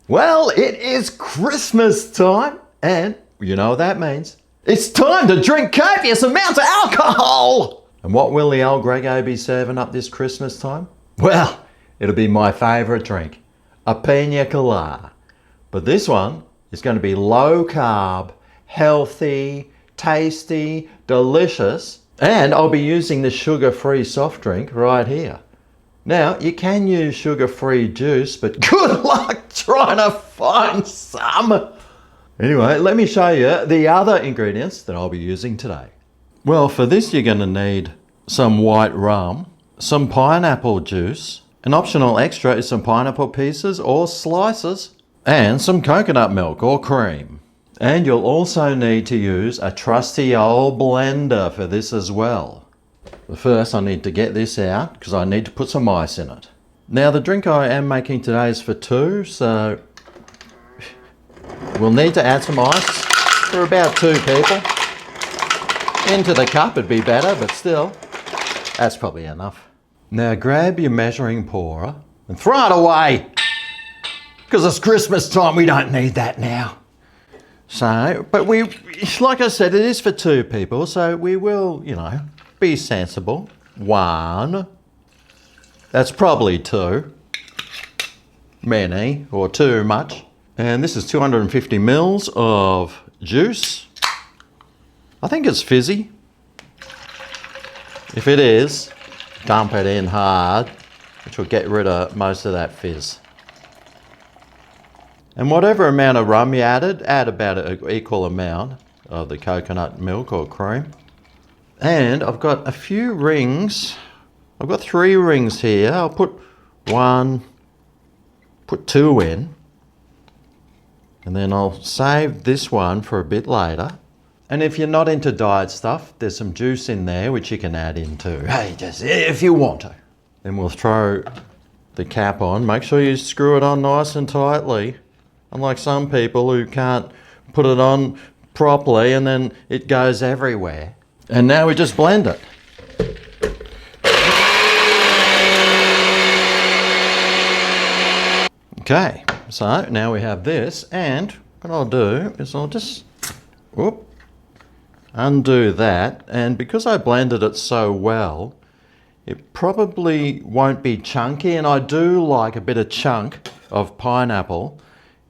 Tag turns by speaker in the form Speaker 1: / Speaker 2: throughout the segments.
Speaker 1: Well, it is Christmas time, and you know what that means. It's time to drink copious amounts of alcohol! And what will the old Grego be serving up this Christmas time? Well, it'll be my favourite drink, a Piña Colada. But this one is going to be low carb, healthy, tasty, delicious, and I'll be using the sugar-free soft drink right here. Now, you can use sugar-free juice, but good luck trying to find some. Anyway, let me show you the other ingredients that I'll be using today. Well, for this you're going to need some white rum, some pineapple juice, an optional extra is some pineapple pieces or slices, and some coconut milk or cream. And you'll also need to use a trusty old blender for this as well. But first I need to get this out because I need to put some ice in it. Now the drink I am making today is for two, so we'll need to add some ice for about 2 people. Into the cup would be better, but still, that's probably enough. Now grab your measuring pourer and throw it away, because it's Christmas time, we don't need that now. So, but like I said, it is for 2 people, so we will, be sensible. 1, that's probably 2, many, or too much. And this is 250 mils of juice. I think it's fizzy. If it is, dump it in hard, which will get rid of most of that fizz. And whatever amount of rum you added, add about an equal amount of the coconut milk or cream. And I've got a few rings. I've got 3 rings here. I'll put 1, put 2 in. And then I'll save this one for a bit later. And if you're not into diet stuff, there's some juice in there which you can add in too. Hey, just if you want to. Then we'll throw the cap on. Make sure you screw it on nice and tightly. Unlike some people who can't put it on properly and then it goes everywhere. And now we just blend it. Okay, so now we have this, and what I'll do is I'll just undo that, and because I blended it so well, it probably won't be chunky, and I do like a bit of chunk of pineapple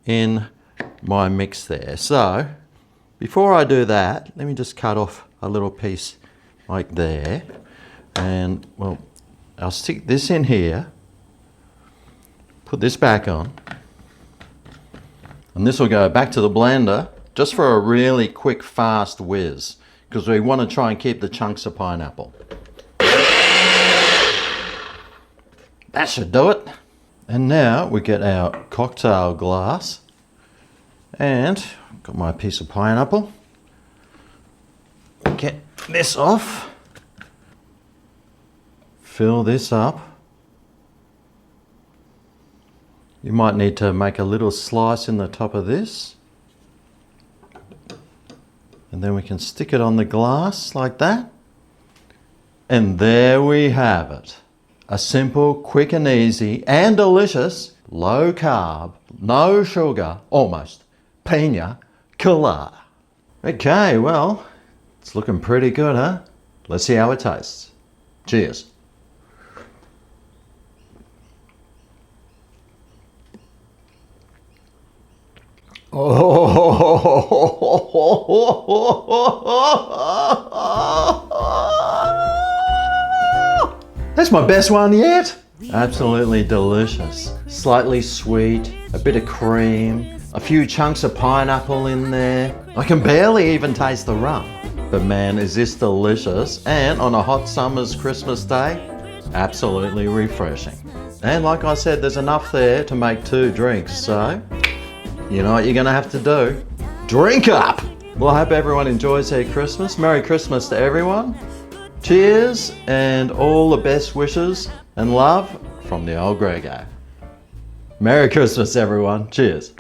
Speaker 1: in my mix there. So before I do that, let me just cut off a little piece like there, and well, I'll stick this in here, put this back on, and this will go back to the blender just for a really quick fast whiz, because we want to try and keep the chunks of pineapple. That should do it. And now we get our cocktail glass, and got my piece of pineapple. Get this off. Fill this up. You might need to make a little slice in the top of this. And then we can stick it on the glass like that. And there we have it. A simple, quick and easy and delicious, low carb, no sugar, almost, Piña Colada. Okay, well, it's looking pretty good, huh? Let's see how it tastes. Cheers. That's my best one yet. Absolutely delicious. Slightly sweet, a bit of cream, a few chunks of pineapple in there. I can barely even taste the rum. But man, is this delicious. And on a hot summer's Christmas day, absolutely refreshing. And like I said, there's enough there to make 2 drinks, so you know what you're gonna have to do? Drink up! Well, I hope everyone enjoys their Christmas. Merry Christmas to everyone. Cheers, and all the best wishes and love from the old Grego. Merry Christmas, everyone. Cheers.